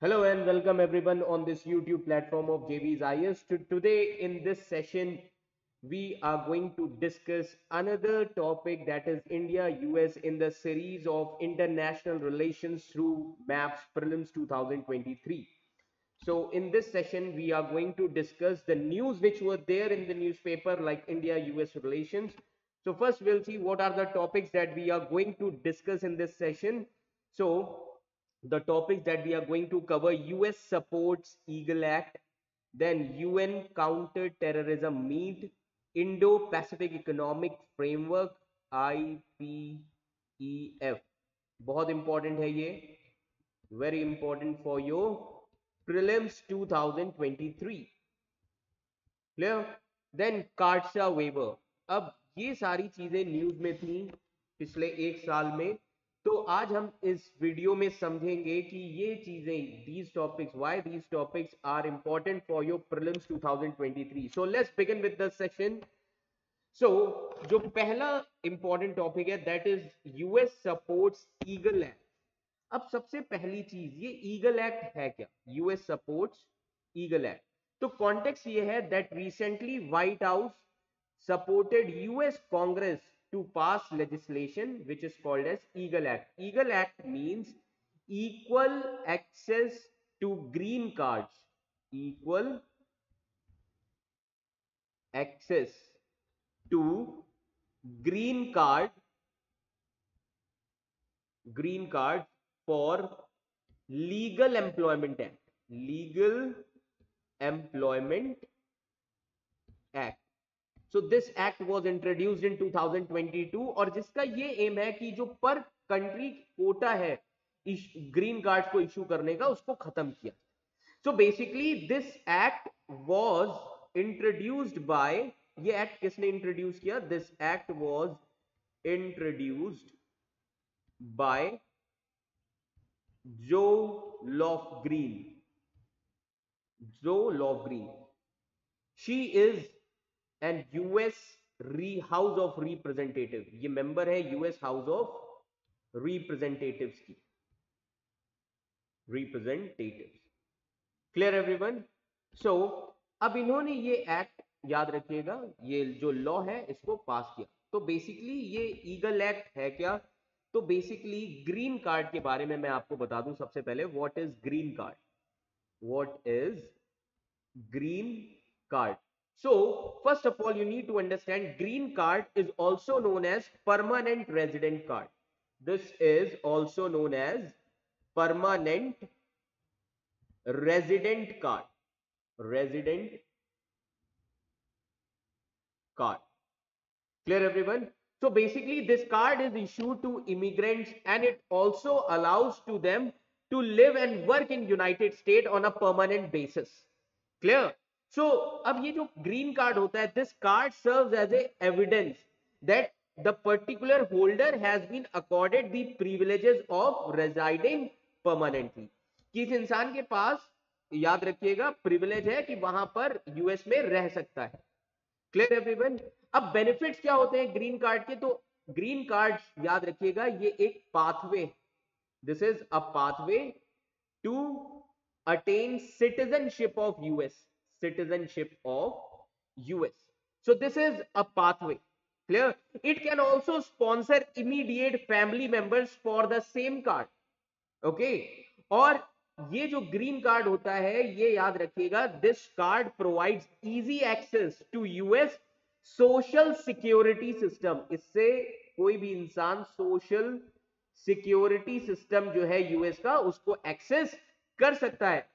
Hello and welcome everyone on this YouTube platform of JV's IS. Today in this session, we are going to discuss another topic, that is India US in the series of international relations through maps prelims 2023. So in this session, we are going to discuss the news which were there in the newspaper like India US relations. So first we'll see what are the topics that we are going to discuss in this session. So the topics that we are going to cover: US supports Eagle Act, then UN counter terrorism meet, Indo Pacific Economic Framework IPEF, बहुत important है ये, very important for your prelims 2023. Clear? Then CAATSA waiver. अब ये सारी चीजें news में थी पिछले एक साल में, तो आज हम इस वीडियो में समझेंगे कि ये चीजें, these topics, why these topics are important for your prelims 2023. So let's begin with the session. So जो पहला इंपॉर्टेंट टॉपिक है, that is US supports eagle act. अब सबसे पहली चीज, ये ईगल एक्ट है क्या? US supports eagle act. तो कॉन्टेक्स्ट ये है that recently white house supported US Congress to pass legislation which is called as Eagle Act. Eagle Act means equal access to green cards. Equal access to green card for legal employment act. Legal employment act. So this act was introduced in 2022 और जिसका ये M है कि जो पर country Kota है green card को issue करने का, उसको खत्म किया. So basically this act was introduced by, ये एक्ट किसने इंट्रोड्यूस किया? This act was introduced by Joe Lofgren. Joe Lofgren. She is and US house of representative. ये मेंबर है यूएस हाउस ऑफ रिप्रेजेंटेटिव्स की. रिप्रेजेंटेटिव्स. Clear everyone? सो अब इन्होंने ये act, याद रखिएगा, ये जो लॉ है इसको पास किया. तो बेसिकली ये ईगल एक्ट है क्या? तो बेसिकली ग्रीन कार्ड के बारे में मैं आपको बता दूं सबसे पहले. What is green card? What is green card? So first of all you need to understand, green card is also known as permanent resident card. This is also known as permanent resident card. Resident card. Clear everyone? So basically this card is issued to immigrants and it also allows to them to live and work in United States on a permanent basis. Clear? So अब ये जो green card होता है, this card serves as a evidence that the particular holder has been accorded the privileges of residing permanently. किस इंसान के पास, याद रखिएगा, privilege है कि वहां पर यूएस में रह सकता है. Clear everyone? अब बेनिफिट्स क्या होते हैं ग्रीन कार्ड के? तो ग्रीन कार्ड, याद रखिएगा, ये एक pathway, this is a pathway to attain citizenship of US. Citizenship of US. So this is a pathway. Clear? It can also sponsor immediate family members for the same card. Okay? और ये जो green card होता है, ये याद रखिएगा, this card provides easy access to US social security system. इससे कोई भी इंसान सोशल सिक्योरिटी सिस्टम जो है यूएस का, उसको एक्सेस कर सकता है.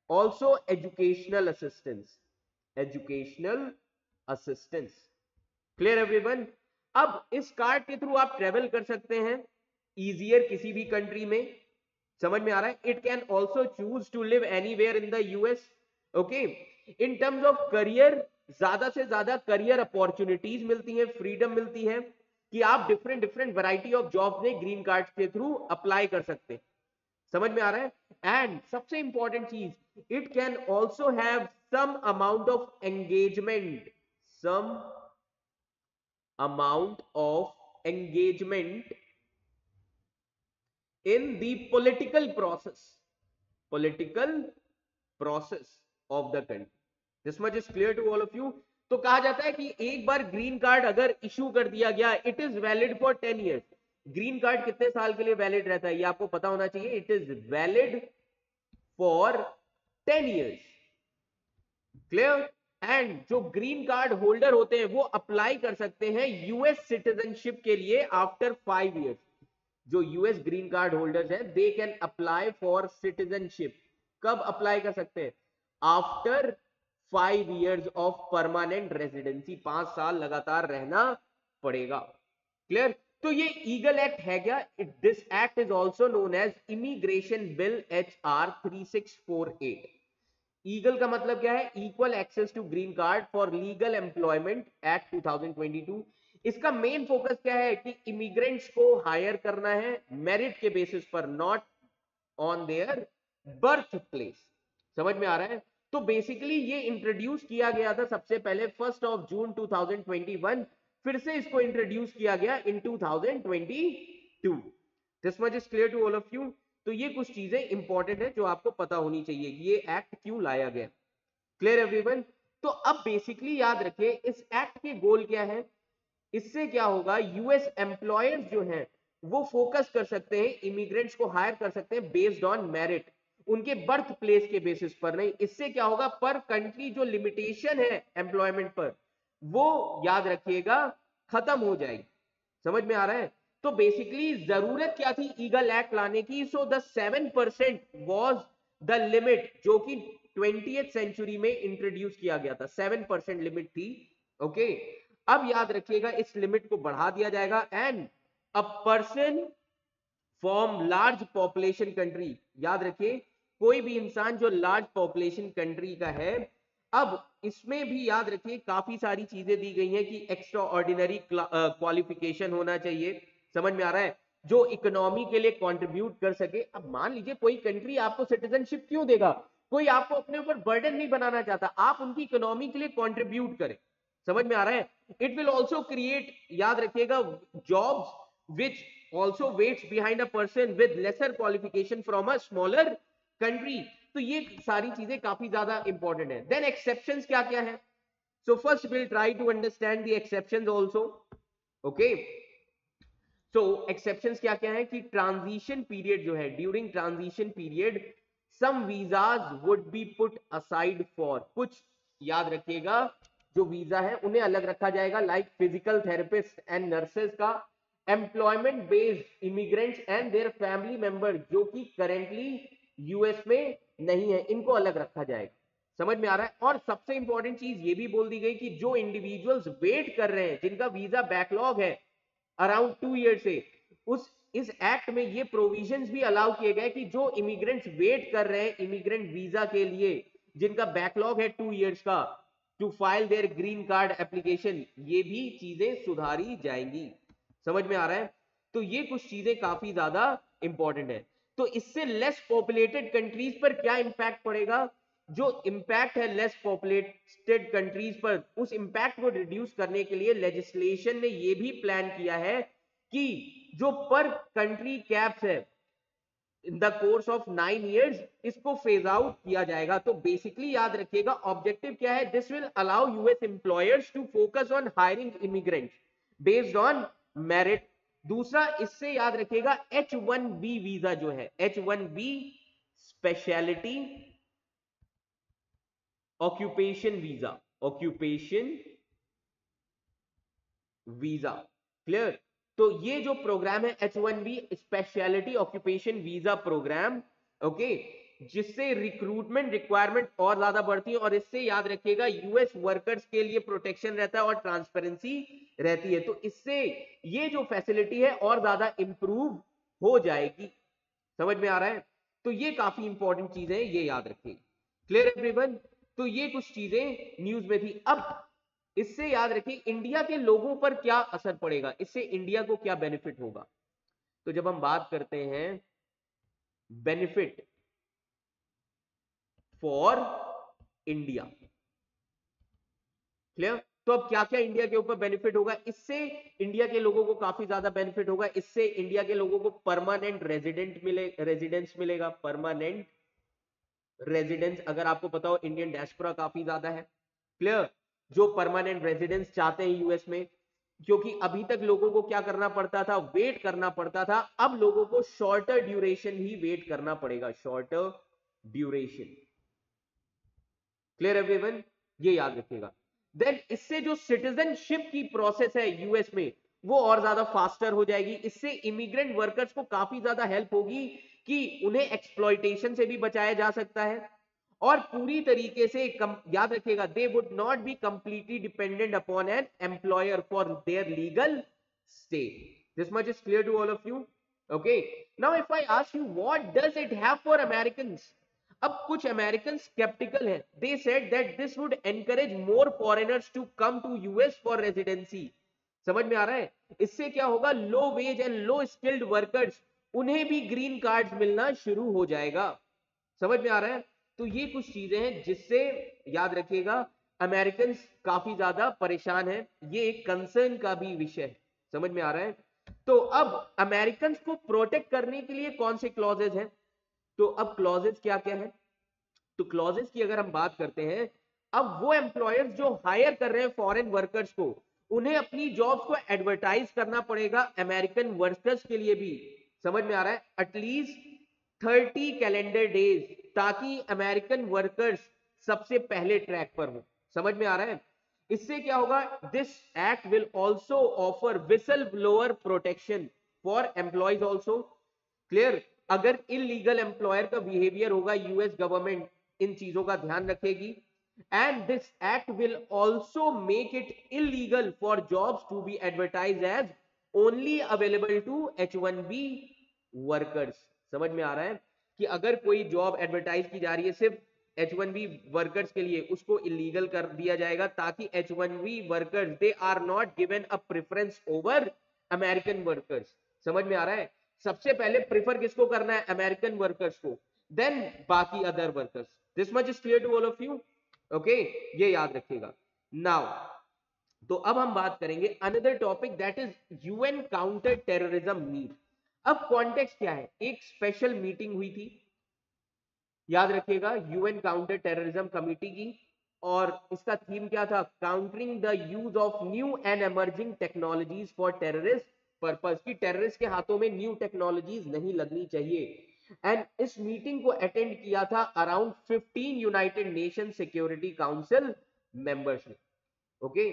Also educational assistance. Educational assistance. Clear everyone? अब इस कार्ड के थ्रू आप ट्रेवल कर सकते हैं इजियर किसी भी कंट्री में. समझ में आ रहा है? It can also choose to live anywhere in the US. Okay? In terms of career, ज्यादा से ज्यादा करियर अपॉर्चुनिटीज मिलती हैं, फ्रीडम मिलती है कि आप different different variety of job में ग्रीन कार्ड के थ्रू अप्लाई कर सकते हैं. समझ में आ रहा है? एंड सबसे इंपॉर्टेंट चीज, it can also have some amount of engagement. Some amount of engagement in the political process. Political process of the country. This much is clear to all of you. तो कहा जाता है कि एक बार green card अगर issue कर दिया गया, it is valid for 10 years. Green card कितने साल के लिए वैलिड रहता है ये आपको पता होना चाहिए। It is valid for 10 years. Clear. And जो ग्रीन कार्ड होल्डर होते हैं वो अप्लाई कर सकते हैं यूएस सिटीजनशिप के लिए आफ्टर 5 ईयर्स। जो यूएस ग्रीन कार्ड होल्डर्स हैं they can apply for citizenship. कब अप्लाई कर सकते हैं? After 5 years of permanent residency. 5 साल लगातार रहना पड़ेगा। क्लियर। तो ये ईगल एक्ट है क्या? This act is also known as immigration bill HR 3648। EAGLE का मतलब क्या है? Equal access to green card for legal employment act 2022। इसका मेन फोकस क्या है कि इमिग्रेंट्स को हायर करना है मेरिट के बेसिस पर, not on their birth place. समझ में आ रहा है? तो बेसिकली ये इंट्रोड्यूस किया गया था सबसे पहले 1 जून 2021। फिर से इसको इंट्रोड्यूस किया गया in 2022। This much is clear to all of you. तो ये कुछ चीजें इंपॉर्टेंट है जो आपको पता होनी चाहिए कि ये एक्ट क्यों लाया गया। Clear everyone. तो अब बेसिकली याद रखिए इस एक्ट के गोल क्या है। इससे क्या होगा, यूएस एम्प्लॉयर्स जो हैं वो फोकस कर सकते हैं, इमिग्रेंट्स को हायर कर सकते हैं बेस्ड ऑन मेरिट, उनके बर्थ प्लेस के बेसिस पर नहीं। इससे क्या होगा, पर कंट्री जो लिमिटेशन है एम्प्लॉयमेंट पर वो याद रखिएगा खत्म हो जाएगी। समझ में आ रहा है? तो बेसिकली जरूरत क्या थी ईगल एक्ट लाने की? So the 7% was the limit जो कि 20th सेंचुरी में इंट्रोड्यूस किया गया था। 7% लिमिट थी। ओके। अब याद रखिएगा इस लिमिट को बढ़ा दिया जाएगा। And a person from large population country, याद रखिए कोई भी इंसान जो लार्ज पॉपुलेशन कंट्री का है। अब इसमें भी याद रखिए काफी सारी चीजें दी गई हैं कि एक्स्ट्रा ऑर्डिनरी क्वालिफिकेशन होना चाहिए। समझ में आ रहा है? जो इकोनॉमी के लिए कंट्रीब्यूट कर सके। अब मान लीजिए कोई कंट्री आपको सिटीजनशिप क्यों देगा? कोई आपको अपने ऊपर बर्डन नहीं बनाना चाहता, आप उनकी इकोनॉमी के लिए कंट्रीब्यूट करें। समझ में आ रहा है? इट विल ऑल्सो क्रिएट, याद रखिएगा, jobs which also waits behind a person with lesser qualification from a smaller country. तो ये सारी चीजें काफी ज्यादा इंपॉर्टेंट है। देन एक्सेप्शंस क्या क्या है? So first will try to understand the exceptions also. Okay. So exceptions क्या क्या है कि ट्रांजिशन पीरियड जो है, during transition period some visas would be put aside for, कुछ याद रखिएगा जो वीजा है उन्हें अलग रखा जाएगा, like physical therapist and nurses का, employment based immigrants and their family member जो कि करेंटली यूएस में नहीं है, इनको अलग रखा जाएगा। समझ में आ रहा है? और सबसे इंपॉर्टेंट चीज ये भी बोल दी गई कि जो इंडिविजुअल्स वेट कर रहे हैं, जिनका वीजा बैकलॉग है अराउंड 2 ईयर से, उस इस एक्ट में ये प्रोविजंस भी अलाउ किए गए कि जो इमिग्रेंट्स वेट कर रहे हैं इमिग्रेंट वीजा के लिए, जिनका बैकलॉग है 2 ईयर्स का, to file their green card application, ये भी चीजें सुधारी जाएंगी। समझ में आ रहा है? तो ये कुछ चीजें काफी ज्यादा इंपॉर्टेंट है। तो इससे लेस पॉपुलेटेड कंट्रीज पर क्या इंपैक्ट पड़ेगा? जो इंपैक्ट है लेस पॉपुलेटेड कंट्रीज पर, उस इंपैक्ट को रिड्यूस करने के लिए लेजिस्लेशन ने यह भी प्लान किया है कि जो पर कंट्री कैप्स है in the course of 9 years, इसको फेज आउट किया जाएगा। तो बेसिकली याद रखिएगा ऑब्जेक्टिव क्या है, this will allow US employers to focus on hiring immigrants based on merit. दूसरा, इससे याद रखिएगा H1B वीजा जो है, H1B specialty occupation visa, occupation visa. Clear? तो ये जो प्रोग्राम है H1B specialty occupation visa program, okay, जिससे रिक्रूटमेंट रिक्वायरमेंट और ज्यादा बढ़ती है, और इससे याद रखिएगा यूएस वर्कर्स के लिए प्रोटेक्शन रहता है और ट्रांसपेरेंसी रहती है। तो इससे ये जो फैसिलिटी है और ज्यादा इंप्रूव हो जाएगी। समझ में आ रहा है? तो ये काफी इंपॉर्टेंट चीजें, ये याद रखिए। Clear everyone? तो ये कुछ चीजें न्यूज में थी। अब इससे याद रखिए इंडिया के लोगों पर क्या असर पड़ेगा, इससे इंडिया को क्या बेनिफिट होगा। तो जब हम बात करते हैं बेनिफिट फॉर इंडिया, क्लियर? तो अब क्या क्या इंडिया के ऊपर बेनिफिट होगा? इससे इंडिया के लोगों को काफी ज्यादा बेनिफिट होगा। इससे इंडिया के लोगों को परमानेंट रेजिडेंस मिलेगा, परमानेंट रेजिडेंस, अगर आपको पता हो इंडियन डायस्पोरा काफी ज्यादा है, क्लियर, जो परमानेंट रेजिडेंस चाहते हैं यूएस में, क्योंकि अभी तक लोगों को क्या करना पड़ता था, वेट करना पड़ता था, अब लोगों को शॉर्टर ड्यूरेशन ही वेट करना पड़ेगा, शॉर्टर ड्यूरेशन। क्लियर एवरीवन, ये याद रखिएगा। देन इससे जो सिटीजनशिप की प्रोसेस है यूएस में वो और ज्यादा फास्टर हो जाएगी, इससे इमिग्रेंट वर्कर्स को काफी ज्यादा हेल्प होगी कि उन्हें एक्सप्लॉयटेशन से भी बचाया जा सकता है, और पूरी तरीके से याद रखिएगा, they would not be completely dependent upon an employer for their legal stay. This much is clear to all of you. Okay, now if I ask you what does it have for Americans, अब कुछ American sceptical हैं, they said that this would encourage more foreigners to come to US for residency. समझ में आ रहा है, इससे क्या होगा, low wage and low skilled workers उन्हें भी ग्रीन कार्ड्स मिलना शुरू हो जाएगा। समझ में आ रहा है, तो ये कुछ चीजें हैं जिससे याद रखिएगा अमेरिकन काफी ज्यादा परेशान है, ये एक कंसर्न का भी विषय है। समझ में आ रहा है, तो अब अमेरिकन को प्रोटेक्ट करने के लिए कौन से क्लॉजेज हैं, तो अब क्लॉजेज क्या क्या है, तो क्लॉजेज की अगर हम बात करते हैं, अब वो एम्प्लॉयर्स जो हायर कर रहे हैं फॉरेन वर्कर्स को, उन्हें अपनी जॉब्स को एडवर्टाइज करना पड़ेगा अमेरिकन वर्कर्स के लिए भी। समझ में आ रहा है, एटलीस्ट 30 कैलेंडर डेज, ताकि अमेरिकन वर्कर्स सबसे पहले ट्रैक पर हो। समझ में आ रहा है, इससे क्या होगा, this act will also offer whistle blower protection for employees also. Clear, अगर इलीगल एम्प्लॉयर का बिहेवियर होगा, यूएस गवर्नमेंट इन चीजों का ध्यान रखेगी, and this act will also make it illegal for jobs to be advertise as only available to H1B workers. समझ में आ रहा है कि अगर कोई जॉब एडवर्टाइज की जा रही है सिर्फ H1B वर्कर्स के लिए, उसको इलीगल कर दिया जाएगा, ताकि H1B workers they are not given a preference over American workers. समझ में आ रहा है, सबसे पहले प्रेफर किसको करना है, अमेरिकन वर्कर्स को, देन बाकी other workers. This much is clear to all of you. Okay, ये याद रखिएगा। नाउ तो अब हम बात करेंगे another topic, that is UN counter terrorism meet. अब कॉन्टेक्स्ट क्या है, एक स्पेशल मीटिंग हुई थी, याद रखिएगा, यूएन काउंटर टेररिज्म कमिटी की, और इसका थीम क्या था, countering the use of new and emerging technologies for terrorist purpose, की टेररिस्ट के हाथों में न्यू टेक्नोलॉजीज नहीं लगनी चाहिए। एंड इस मीटिंग को अटेंड किया था around 15 United Nation Security Council members ने। ओके,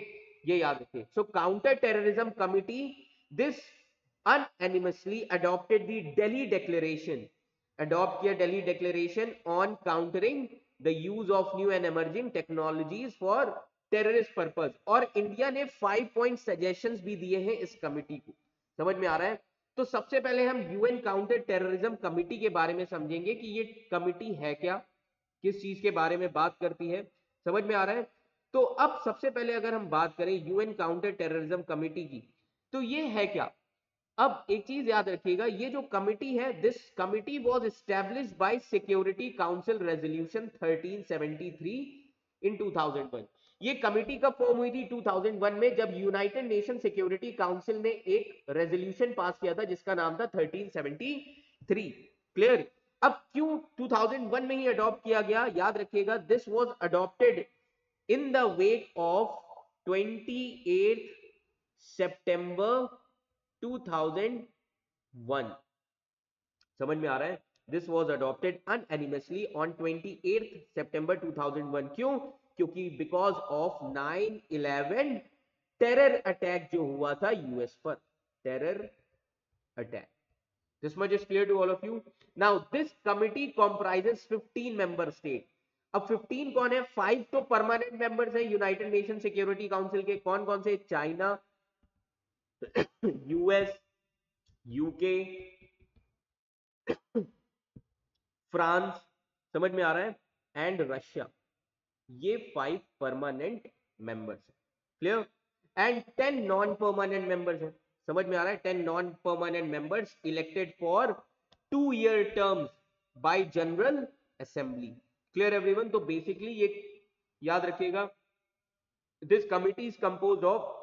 ये याद रखिए। So counter terrorism committee this unanimously adopted the Delhi Declaration, adopt किया Delhi Declaration on countering the use of new and emerging technologies for terrorist purpose, और India ने 5 point suggestions भी दिए हैं इस कमिटी को। समझ में आ रहा है, तो सबसे पहले हम यूएन काउंटर टेररिज्म कमिटी के बारे में समझेंगे कि ये कमिटी है क्या, किस चीज के बारे में बात करती है। समझ में आ रहा है, तो अब सबसे पहले अगर हम बात करें यूएन काउंटर टेररिज्म कमिटी की, तो ये है क्या। अब एक चीज याद रखिएगा, ये जो कमिटी है, this committee was established bye security council resolution 1373 इन 2001। ये कमिटी कब फॉर्म हुई थी, 2001 में, जब यूनाइटेड नेशन सिक्योरिटी काउंसिल ने एक रेजोल्यूशन पास किया था जिसका नाम था 1373। क्लियर, अब क्यों 2001 में ही अडॉप्ट किया गया, याद रखिएगा, this was adopted in the wake of 28 सितंबर 2001। समझ में आ रहा है, this was adopted unanimously on 28 सितंबर 2001। क्यों, क्योंकि बिकॉज ऑफ 9/11 टेरर अटैक जो हुआ था यूएस पर, terror attack. This much is clear to all of you. Now this committee comprises 15 member state. अब 15 कौन है, 5 तो परमानेंट मेंबर्स हैं यूनाइटेड नेशन सिक्योरिटी काउंसिल के, कौन कौन से, चाइना, यूएस, यूके, फ्रांस, समझ में आ रहा है, एंड रशिया, ये 5 परमानेंट मेंबर्स हैं। Clear, and 10 non permanent members हैं। समझ में आ रहा है, 10 non permanent members elected for 2-year terms by general assembly. Clear everyone, तो बेसिकली ये याद रखिएगा, this committee is composed of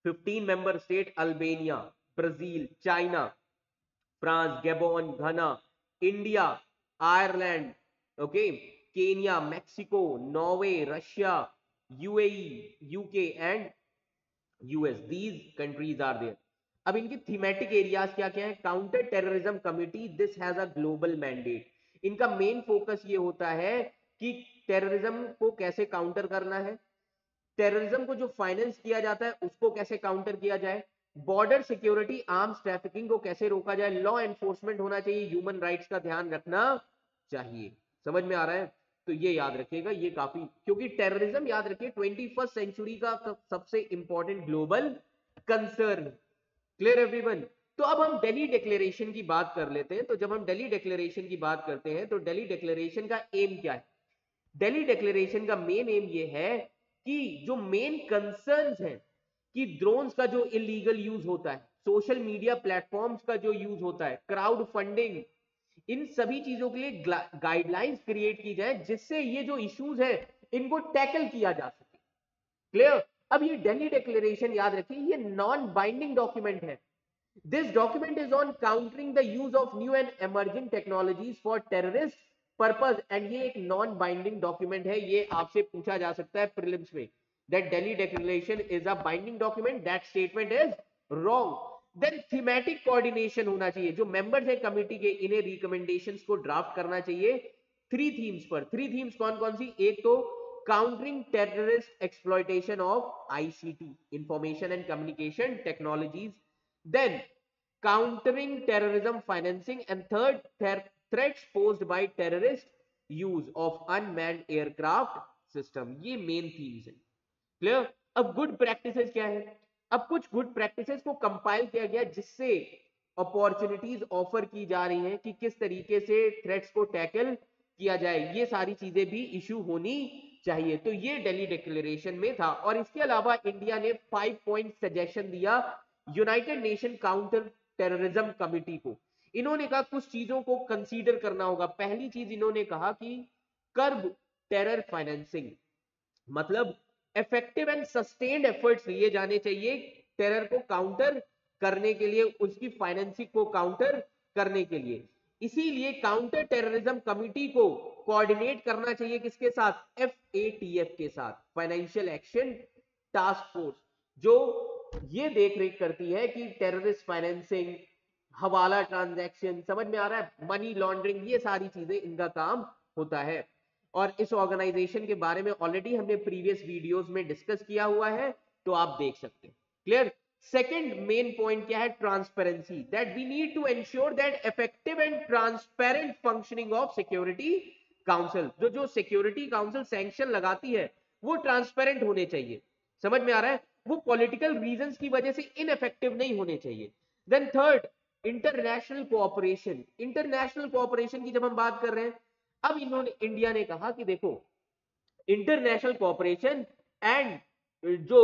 15 member state, Albania, Brazil, China, France, Gabon, Ghana, India, Ireland, okay, Kenya, Mexico, Norway, Russia, UAE, UK and US, these countries are there. अब इनके thematic areas क्या क्या है? Counter terrorism committee, this has a global mandate. इनका main focus ये होता है कि टेररिज्म को कैसे काउंटर करना है, टेररिज्म को जो फाइनेंस किया जाता है उसको कैसे काउंटर किया जाए, बॉर्डर सिक्योरिटी, आर्म्स ट्रैफिकिंग को कैसे रोका जाए, लॉ एनफोर्समेंट होना चाहिए, ह्यूमन राइट्स का ध्यान रखना चाहिए। समझ में आ रहा है? तो ये याद रखिएगा, ये काफी, क्योंकि टेररिज्म याद रखिए 21st सेंचुरी का सबसे important global concern. Clear everyone? तो अब हम दिल्ली डिक्लेरेशन की बात कर लेते हैं। तो जब हम दिल्ली डिक्लेरेशन की बात करते हैं तो दिल्ली डिक्लेरेशन का एम क्या है? दिल्ली डिक्लेरेशन का मेन एम ये है कि जो मेन कंसर्न्स हैं कि ड्रोन्स का जो इलीगल यूज होता है, सोशल मीडिया प्लेटफॉर्म्स का जो यूज होता है, क्राउड फंडिंग, इन सभी चीजों के लिए गाइडलाइंस क्रिएट की जाए जिससे ये जो इश्यूज है इनको टैकल किया जा सके। क्लियर? अब ये दिल्ली डिक्लेरेशन याद रखिए, ये नॉन बाइंडिंग डॉक्यूमेंट है। This document is on countering the use of new and emerging technologies for terrorist purpose, and ये एक नॉन बाइंडिंग डॉक्यूमेंट है। ये आपसे पूछा जा सकता है प्रीलिम्स में, that Delhi declaration is a binding document, that statement is wrong. Then thematic coordination होना चाहिए, जो मेंबर्स है कमिटी के, इन्हें रिकमेंडेशंस को ड्राफ्ट करना चाहिए 3 थीम्स पर। 3 थीम्स कौन कौन सी? एक तो countering terrorist exploitation of ICT, information and communication technologies, then countering terrorism financing, and third, threats posed by terrorist use of unmanned aircraft system। ये मेन थीम्स है। क्लियर? अब गुड प्रैक्टिसेस क्या है? अब कुछ गुड प्रैक्टिसेस को compile किया गया जिससे अपॉर्चुनिटीज ऑफर की जा रही हैं कि किस तरीके से थ्रेट्स को टैकल किया जाए, ये सारी चीजें भी इशू होनी चाहिए। तो ये दिल्ली डिक्लेरेशन में था। और इसके अलावा इंडिया ने 5 पॉइंट सजेशन दिया United nation counter terrorism committee को। इन्होंने कहा कुछ चीजों को कंसीडर करना होगा। पहली चीज इन्होंने कहा कि कर्ब टेरर फाइनेंसिंग, मतलब इफेक्टिव एंड सस्टेन्ड एफर्ट्स लिए जाने चाहिए टेरर को काउंटर करने के लिए, उसकी फाइनेंसिंग को काउंटर करने के लिए। इसीलिए काउंटर टेररिज्म कमिटी को कोऑर्डिनेट करना चाहिए किसके साथ? FATF के साथ, फाइनेंशियल एक्शन टास्क फोर्स, जो ये देख रेख करती है कि टेररिस्ट फाइनेंसिंग, हवाला ट्रांजैक्शन, समझ में आ रहा है, मनी लॉन्ड्रिंग, ये सारी चीजें इनका काम होता है। और इस ऑर्गेनाइजेशन के बारे में ऑलरेडी हमने प्रीवियस वीडियोस में डिस्कस किया हुआ है, तो आप देख सकते हैं। क्लियर? सेकंड मेन पॉइंट क्या है? Transparency, that we need to ensure that effective and transparent functioning of security council. जो सिक्योरिटी काउंसिल सैंक्शन लगाती है वो ट्रांसपेरेंट होने चाहिए। समझ में आ रहा है? वो पॉलिटिकल रीजंस की वजह से इनइफेक्टिव नहीं होने चाहिए। Then third, international cooperation. International cooperation की जब हम बात कर रहे हैं, अब इन्होंने, इंडिया ने कहा कि देखो इंटरनेशनल कोऑपरेशन एंड जो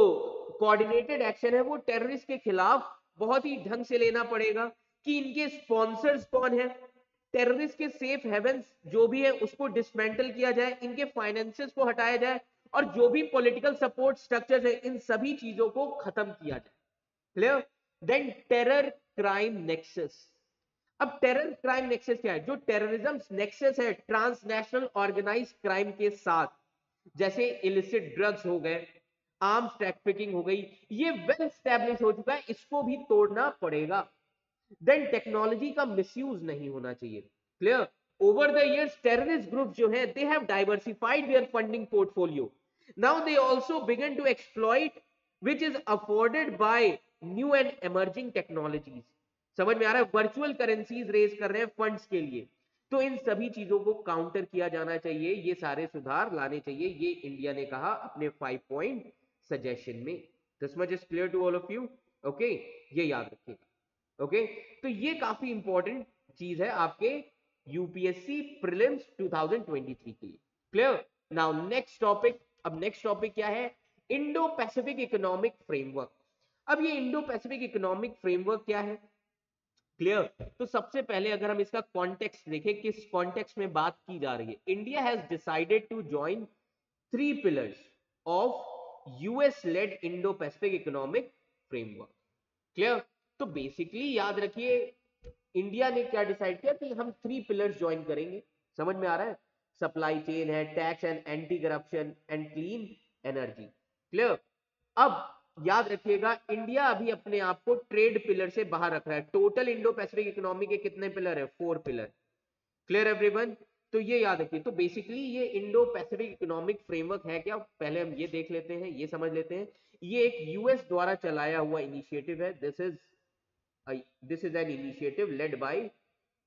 कोऑर्डिनेटेड एक्शन है वो टेररिस्ट के खिलाफ बहुत ही ढंग से लेना पड़ेगा कि इनके स्पॉन्सर्स कौन है, टेररिस्ट के सेफ हेवंस जो भी है उसको डिसमेंटल किया जाए, इनके फाइनेंसेस को हटाया जाए, और जो भी पॉलिटिकल सपोर्ट स्ट्रक्चर्स है इन सभी चीजों को खत्म किया जाए। Clear? Then terror crime nexus. अब टेरर क्राइम नेक्सस क्या है? जो टेररिज्म नेक्सस है ट्रांसनेशनल ऑर्गेनाइज क्राइम के साथ, जैसे इलिसिट ड्रग्स हो गए, आर्म्स ट्रैफिकिंग हो गई, ये वेल स्टैब्लिश हो चुका है, इसको भी तोड़ना पड़ेगा। देन टेक्नोलॉजी का मिसयूज नहीं होना चाहिए। Clear? Over the years terrorist group जो है they have diversified their funding portfolio, now they also begin to exploit which is afforded by new and emerging technologies. समझ में आ रहा है? वर्चुअल करेंसीज रेज कर रहे हैं फंड्स के लिए। तो इन सभी चीजों को काउंटर किया जाना चाहिए, ये सारे सुधार लाने चाहिए, ये इंडिया ने कहा अपने 5 पॉइंट सजेशन में। This much is clear to all of you? Okay, ये याद रखिएगा। ओके, तो ये काफी इंपॉर्टेंट चीज है आपके यूपीएससी प्रीलिम्स 2023 के लिए। क्लियर? Now next topic. अब नेक्स्ट टॉपिक क्या है? Indo Pacific economic framework. अब ये इंडो पैसिफिक इकोनॉमिक फ्रेमवर्क क्या है? क्लियर? तो सबसे पहले अगर हम इसका कॉन्टेक्स्ट देखें, किस कॉन्टेक्स्ट में बात की जा रही है, India has decided to join 3 pillars of US led Indo Pacific economic framework. Clear? तो बेसिकली याद रखिए इंडिया ने क्या डिसाइड किया कि हम 3 पिलर्स ज्वाइन करेंगे। समझ में आ रहा है? सप्लाई चेन है, tax and anti corruption and clean energy. Clear. अब याद रखिएगा इंडिया अभी अपने आप को ट्रेड पिलर से बाहर रख रहा है। टोटल इंडो पैसिफिक इकोनॉमी के कितने पिलर है? 4 पिलर। Clear everyone. तो ये याद रखिए। तो बेसिकली ये इंडो पैसिफिक इकोनॉमिक फ्रेमवर्क है क्या, पहले हम ये देख लेते हैं, ये समझ लेते हैं। ये एक यूएस द्वारा चलाया हुआ इनिशिएटिव है। This is an initiative led by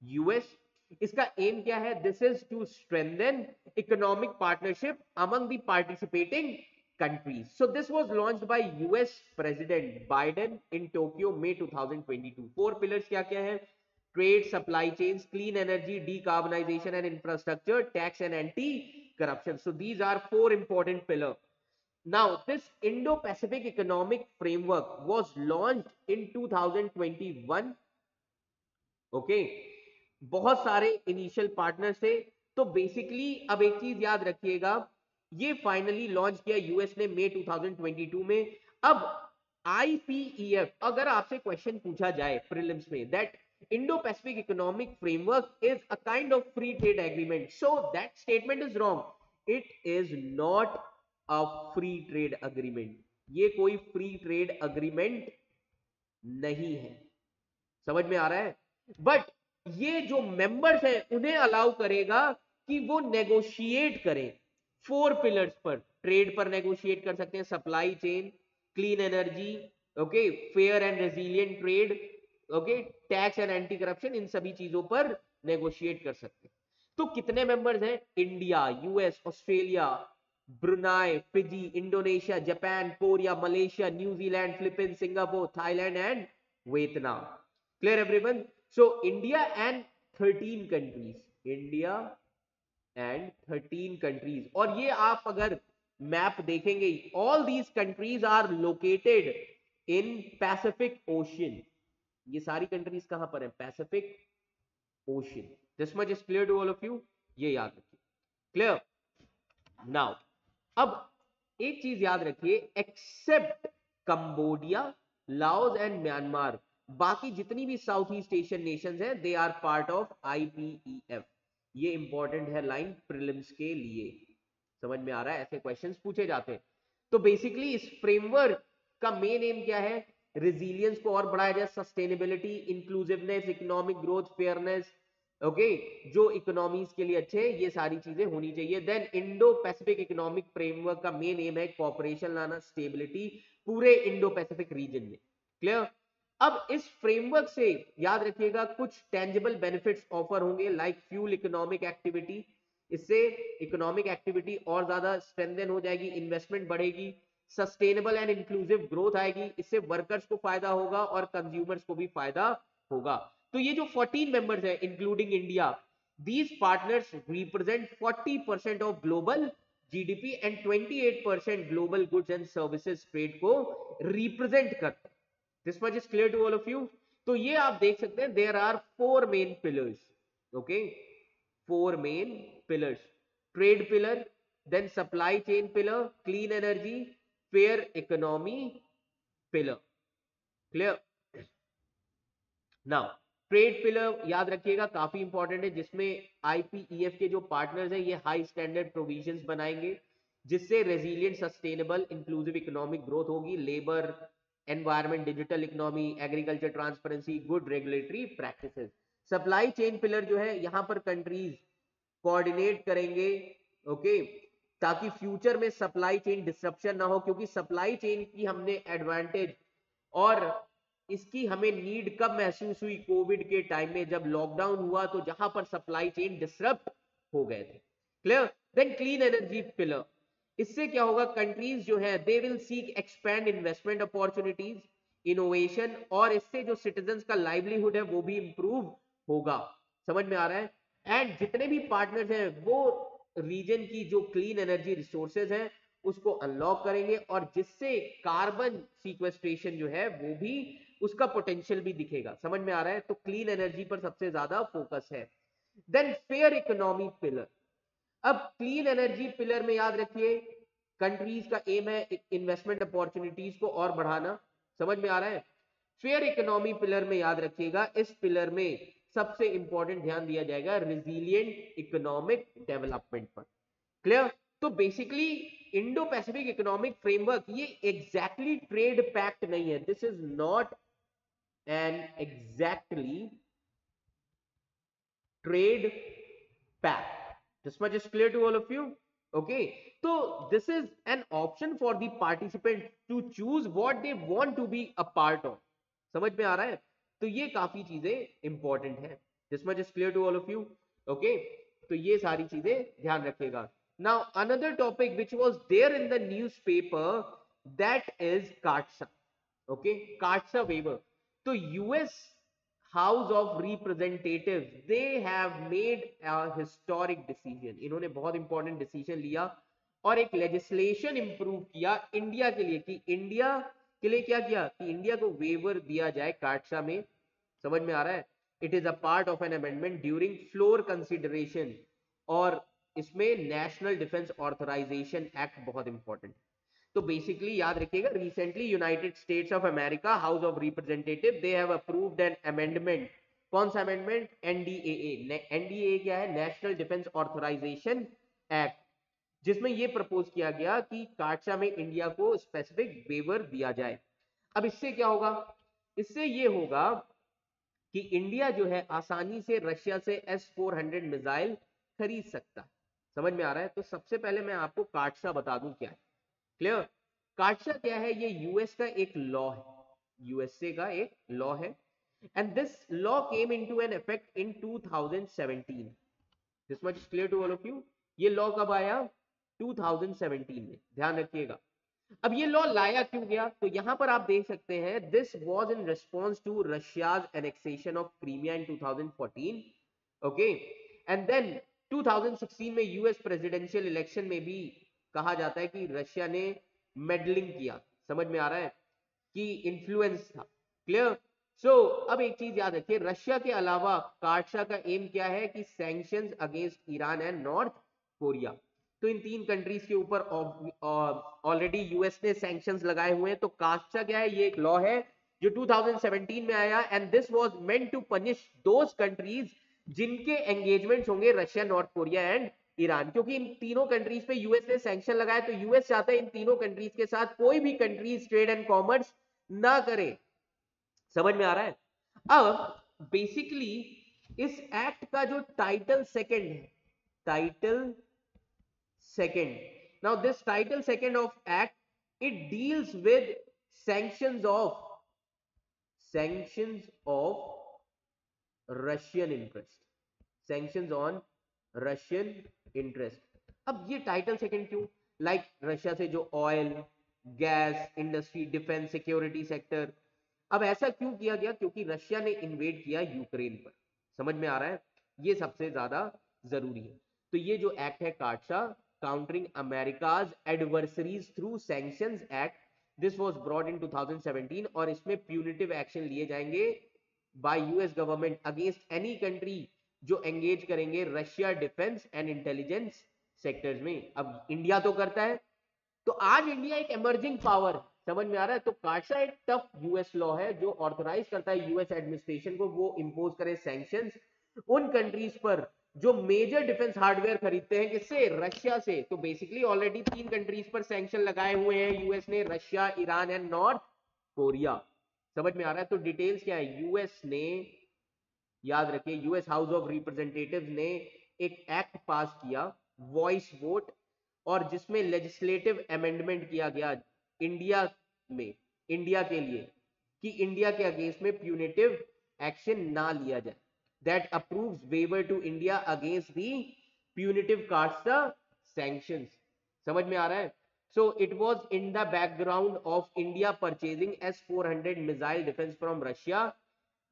US. इसका एम क्या है? This is to strengthen economic partnership among the participating countries. So this was launched by US President Biden in Tokyo May 2022. 4 pillars क्या क्या है? Trade, supply chains, clean energy, decarbonization and infrastructure, tax and anti-corruption. So these are 4 important pillars. Now this Indo-Pacific Economic Framework was launched in 2021. Okay, बहुत सारे initial partners थे। तो basically अब एक चीज याद रखिएगा, ये फाइनली लॉन्च किया यूएस ने मई 2022 में। अब आईपीईएफ, अगर आपसे क्वेश्चन पूछा जाए प्रीलिम्स में that Indo Pacific economic framework is a kind of free trade agreement, so that statement is wrong. It is not a free trade agreement. ये कोई फ्री ट्रेड अग्रीमेंट नहीं है। समझ में आ रहा है? बट ये जो मेंबर्स हैं उन्हें अलाउ करेगा कि वो नेगोशिएट करें 4 पिलर्स पर। ट्रेड पर नेगोशिएट कर सकते हैं, supply chain, clean energy, okay, fair and resilient trade, okay, tax and anti corruption, इन सभी चीजों पर नेगोशिएट कर सकते हैं। तो कितने मेंबर्स हैं? India, US, Australia, Brunei, Fiji, Indonesia, Japan, Korea, Malaysia, New Zealand, Philippines, Singapore, Thailand and Vietnam. Clear everyone? So India and 13 countries, India and 13 countries, और ये आप अगर मैप देखेंगे, all these countries are located in Pacific Ocean. ये सारी countries कहां पर है? Pacific Ocean. This much is clear to all of you, ये याद रखिए। क्लियर। नाउ अब एक चीज याद रखिए, except Cambodia, Laos and Myanmar, बाकी जितनी भी साउथ ईस्ट एशियन नेशंस हैं they are part of IPEF. ये इंपॉर्टेंट है लाइन प्रीलिम्स के लिए। समझ में आ रहा है? ऐसे क्वेश्चंस पूछे जाते हैं। तो बेसिकली इस फ्रेमवर्क का मेन एम क्या है? रेजिलियंस को और बढ़ाया जाए, sustainability, inclusiveness, economic growth, fairness, okay, जो इकोनॉमीज के लिए अच्छे, ये सारी चीजें होनी चाहिए। Then Indo Pacific economic framework का मेन एम है कॉपरेशन लाना, स्टेबिलिटी पूरे इंडो पैसिफिक रीजन में। क्लियर। अब इस फ्रेमवर्क से याद रखिएगा कुछ टेंजिबल बेनिफिट्स ऑफर होंगे, लाइक फ्यूल इकोनॉमिक एक्टिविटी। इससे इकोनॉमिक एक्टिविटी और ज्यादा स्ट्रेंथन हो जाएगी, इन्वेस्टमेंट बढ़ेगी, सस्टेनेबल एंड इंक्लूसिव ग्रोथ आएगी। इससे वर्कर्स को फायदा होगा और कंज्यूमर्स को भी फायदा होगा। तो ये जो 14 मेंबर्स हैं including India, these partners represent 40% of global GDP and 28% global goods and services trade को रिप्रेजेंट करते हैं। This much is clear to all of you. तो ये आप देख सकते हैं there are 4 main pillars, okay, 4 main pillars. Trade pillar, then supply chain pillar, clean energy, fair economy pillar. Clear. Now trade pillar याद रखिएगा काफी इंपॉर्टेंट है, जिसमें आईपीईएफ के जो पार्टनर्स हैं ये हाई स्टैंडर्ड प्रोविजंस बनाएंगे जिससे resilient, sustainable, inclusive economic growth होगी, labour, environment, digital economy, agriculture transparency, good regulatory practices. Supply chain pillar जो है यहां पर कंट्रीज कोऑर्डिनेट करेंगे, ओके, ताकि फ्यूचर में सप्लाई चेन डिसरप्शन ना हो, क्योंकि सप्लाई चेन की हमने एडवांटेज और इसकी हमें नीड कब महसूस हुई? कोविड के टाइम में जब लॉकडाउन हुआ तो जहां पर सप्लाई चेन डिसरप्ट हो गए थे। Clear. Then clean energy pillar, इससे क्या होगा? कंट्रीज जो है they will seek expand investment opportunities, innovation, और इससे जो सिटीजंस का लाइवलीहुड है वो भी इंप्रूव होगा। समझ में आ रहा है? एंड जितने भी पार्टनर्स हैं वो रीजन की जो क्लीन एनर्जी रिसोर्सेज हैं उसको अनलॉक करेंगे, और जिससे कार्बन सीक्वेस्ट्रेशन जो है वो भी उसका पोटेंशियल भी दिखेगा। समझ में आ रहा है? तो क्लीन एनर्जी पर सबसे ज्यादा फोकस है। देन फेयर इकोनॉमी पिलर, अब क्लीन एनर्जी पिलर में याद रखिए कंट्रीज का एम है इन्वेस्टमेंट अपॉर्चुनिटीज को और बढ़ाना। समझ में आ रहा है? फेयर इकोनॉमी पिलर में याद रखिएगा इस पिलर में सबसे इंपॉर्टेंट ध्यान दिया जाएगा रिजिलियंट इकोनॉमिक डेवलपमेंट पर। क्लियर? तो basically Indo Pacific economic framework ये एग्जैक्टली ट्रेड पैक्ट नहीं है, this is not an exactly trade pact, this much is clear to all of you. Okay, तो this is an option for the participant to choose what they want to be a part of. समझ में आ रहा है? तो ये काफी चीजें इंपॉर्टेंट है, this much is clear to all of you. Okay, तो ये सारी चीजें ध्यान रखिएगा। Now another topic which was there in the newspaper, that is CAATSA. Okay, CAATSA waiver. तो US house of representatives they have made a historic decision, इन्होंने बहुत important decision लिया और एक लेजिस्लेशन इंप्रूव किया इंडिया के लिए, कि इंडिया के लिए क्या किया कि इंडिया को वेवर दिया जाए काटसा में। समझ में आ रहा है? It is a part of an amendment during floor consideration, और इसमें नेशनल डिफेंस ऑथराइजेशन एक्ट बहुत इंपॉर्टेंट। तो बेसिकली याद रखिएगा, recently United states of America house of representative they have approved an amendment. कौन सा अमेंडमेंट? एनडीएए। एनडीए क्या है? नेशनल डिफेंस ऑथराइजेशन एक्ट, जिसमें यह प्रपोज किया गया कि काटसा में इंडिया को स्पेसिफिक वेवर दिया जाए। अब इससे क्या होगा? इससे ये होगा कि इंडिया जो है आसानी से रशिया से S-400 मिसाइल खरीद सकता है। समझ में आ रहा है? तो सबसे पहले मैं आपको काटसा बता दूं क्या है। क्लियर? काटसा क्या है? ये यूएस का एक लॉ है, यूएसए का एक लॉ है, and this law came into an effect in 2017। This much clear to all of you. ये लॉ कब आया? 2017 में, ध्यान रखिएगा। अब ये लॉ लाया क्यों गया? तो यहां पर आप देख सकते हैं, this was in response to Russia's annexation of Crimea in 2014। Okay, and then 2016 में यूएस प्रेसिडेंशियल इलेक्शन में भी कहा जाता है कि रशिया ने मेडलिंग किया। समझ में आ रहा है? कि इन्फ्लुएंस था। क्लियर? सो अब एक चीज याद रखिए, रशिया के अलावा काटसा का एम क्या है कि sanctions against Iran and north Korea. तो इन तीन कंट्रीज के ऊपर ऑलरेडी यूएस ने सैंक्शंस लगाए हुए हैं। तो काटसा क्या है? ये एक लॉ है जो 2017 में आया, and this was meant to punish those countries जिनके एंगेजमेंट्स होंगे Russia, North Korea and Iran. क्योंकि इन तीनों कंट्रीज पे यूएस ने सैंक्शन लगाया, तो यूएस चाहता है इन तीनों कंट्रीज के साथ कोई भी कंट्रीज ट्रेड एंड कॉमर्स ना करे। समझ में आ रहा है? अब बेसिकली इस एक्ट का जो टाइटल सेकंड है, title second, now this title second of act, it deals with sanctions of Russian interest, sanctions on Russian interest. अब ये टाइटल सेकंड क्यों? लाइक रशिया से जो oil, gas industry, defence, security sector. अब ऐसा क्यों किया गया? क्योंकि रशिया ने इन्वेड किया यूक्रेन पर। समझ में आ रहा है? ये सबसे ज्यादा जरूरी है। तो ये जो एक्ट है CAATSA, countering America's adversaries through sanctions act, this was brought in 2017, और इसमें प्यूनिटिव एक्शन लिए जाएंगे by US government against any country जो एंगेज करेंगे Russia defence and intelligence sectors में। अब इंडिया तो करता है, तो आज इंडिया एक इमर्जिंग पावर, समझ में आ रहा है? तो काटसा एक टफ यूएस लॉ है जो ऑथराइज करता है यूएस एडमिनिस्ट्रेशन को वो इंपोज करे सैंक्शंस उन कंट्रीज पर जो मेजर डिफेंस हार्डवेयर खरीदते हैं। किससे? रशिया से। तो बेसिकली ऑलरेडी तीन कंट्रीज पर सैंक्शन लगाए हुए हैं यूएस ने, Russia, Iran and north Korea. समझ में आ रहा है? तो डिटेल्स क्या है? यूएस ने, याद रखिए, यूएस हाउस ऑफ रिप्रेजेंटेटिव्स ने एक एक्ट पास किया, वॉइस वोट, और जिसमें लेजिस्लेटिव अमेंडमेंट किया गया इंडिया में, इंडिया के लिए, कि इंडिया के अगेंस्ट में प्यूनिटिव एक्शन ना लिया जाए। That approves waiver to India against the punitive CAATSA sanctions. समझ में आ रहा है? So it was in the background of India purchasing S-400 missile defence from Russia,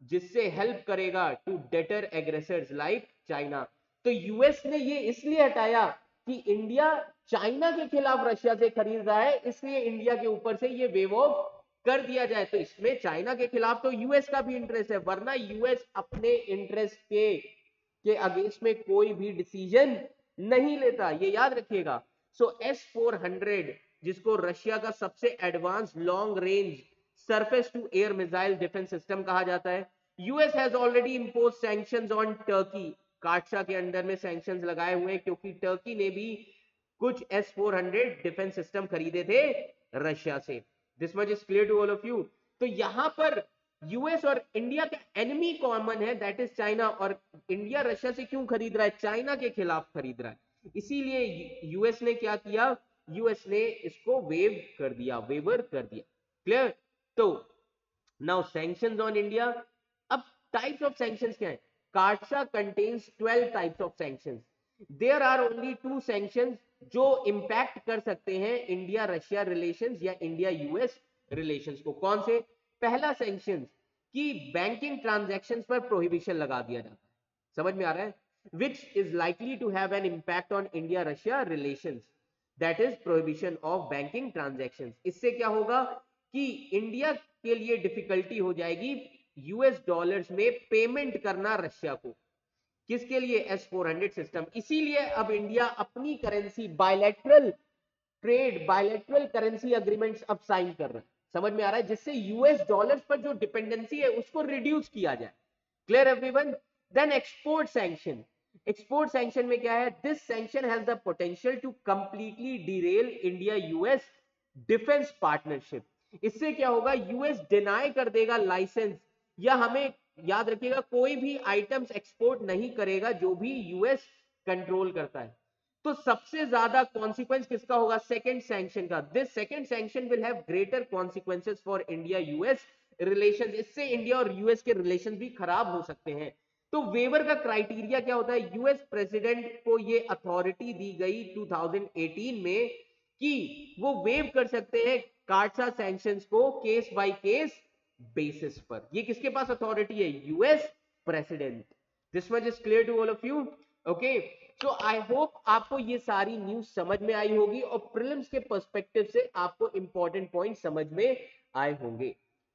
जिससे हेल्प करेगा to deter aggressors like China. तो यूएस ने ये इसलिए हटाया कि इंडिया चाइना के खिलाफ रशिया से खरीद रहा है, इसलिए इंडिया के ऊपर से ये वेव ऑफ कर दिया जाए। तो इसमें चाइना के खिलाफ तो यूएस का भी इंटरेस्ट है, वरना यूएस अपने इंटरेस्ट के अगेंस्ट में कोई भी डिसीजन नहीं लेता, ये याद रखिएगा। सो S-400, जिसको रशिया का सबसे advance long range surface to air missile defence system कहा जाता है, US has already impose sanctions on Turkey, CAATSA के अंडर में सैंक्शंस लगाए हुए हैं क्योंकि टर्की ने भी कुछ S-400 डिफेंस सिस्टम खरीदे थे रशिया से। This much is clear to all of you. तो यहां पर यूएस और इंडिया का एनिमी कॉमन है, दैट इज चाइना। और इंडिया रशिया से क्यों खरीद रहा है? चाइना के खिलाफ खरीद रहा है। इसीलिए यूएस ने क्या किया, यूएस ने इसको वेव कर दिया, वेवर कर दिया। क्लियर? तो नाउ सैंक्शंस ऑन इंडिया। अब टाइप्स ऑफ सैंक्शंस क्या है? CAATSA contains 12 types of sanctions. There are only 2 sanctions जो इंपैक्ट कर सकते हैं इंडिया रशिया रिलेशंस या इंडिया यूएस रिलेशंस को। कौन से? पहला सैंक्शंस कि बैंकिंग ट्रांजैक्शंस पर प्रोहिबिशन लगा दिया जाता है। समझ में आ रहा है? which is likely to have an impact on India Russia relations, that is prohibition of banking transactions। इससे क्या होगा कि इंडिया के लिए डिफिकल्टी हो जाएगी यूएस डॉलर्स में पेमेंट करना रशिया को। किसके लिए? S-400 system. इसीलिए अब इंडिया अपनी currency bilateral trade, bilateral currency agreements अब साइन कर रहा है। समझ में आ रहा है? जिससे यूएस डॉलर्स पर जो डिपेंडेंसी है उसको रिड्यूस किया जाए। Clear everyone? Then export sanction. Export sanction में क्या है? This sanction has the potential to completely derail India US defence partnership. इससे क्या होगा? यूएस डिनाई कर देगा लाइसेंस, या हमें याद रखिएगा कोई भी आइटम्स एक्सपोर्ट नहीं करेगा जो भी यूएस कंट्रोल करता है। तो सबसे ज्यादा कॉन्सिक्वेंस किसका होगा? सेकंड सैंक्शन का। This second sanction will have greater consequences for India US relations. इससे इंडिया और यूएस के रिलेशन भी खराब हो सकते हैं। तो वेवर का क्राइटेरिया क्या होता है? यूएस प्रेसिडेंट को ये अथॉरिटी दी गई 2018 में कि वो वेव कर सकते हैं काटशा सैंक्शंस को केस बाय केस बेसिस पर। ये किसके पास अथॉरिटी है? US president. This much is clear to all of you. Okay, तो आई होप आपको ये सारी न्यूज समझ में आई होगी और प्रीलिम्स के पर्सपेक्टिव से आपको इंपॉर्टेंट पॉइंट समझ में आए होंगे।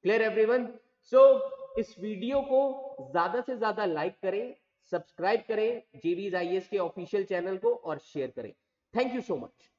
Clear everyone? सो इस वीडियो को ज्यादा से ज्यादा लाइक करें, सब्सक्राइब करें जेवीज आईएएस के ऑफिशियल चैनल को और शेयर करें। Thank you so much.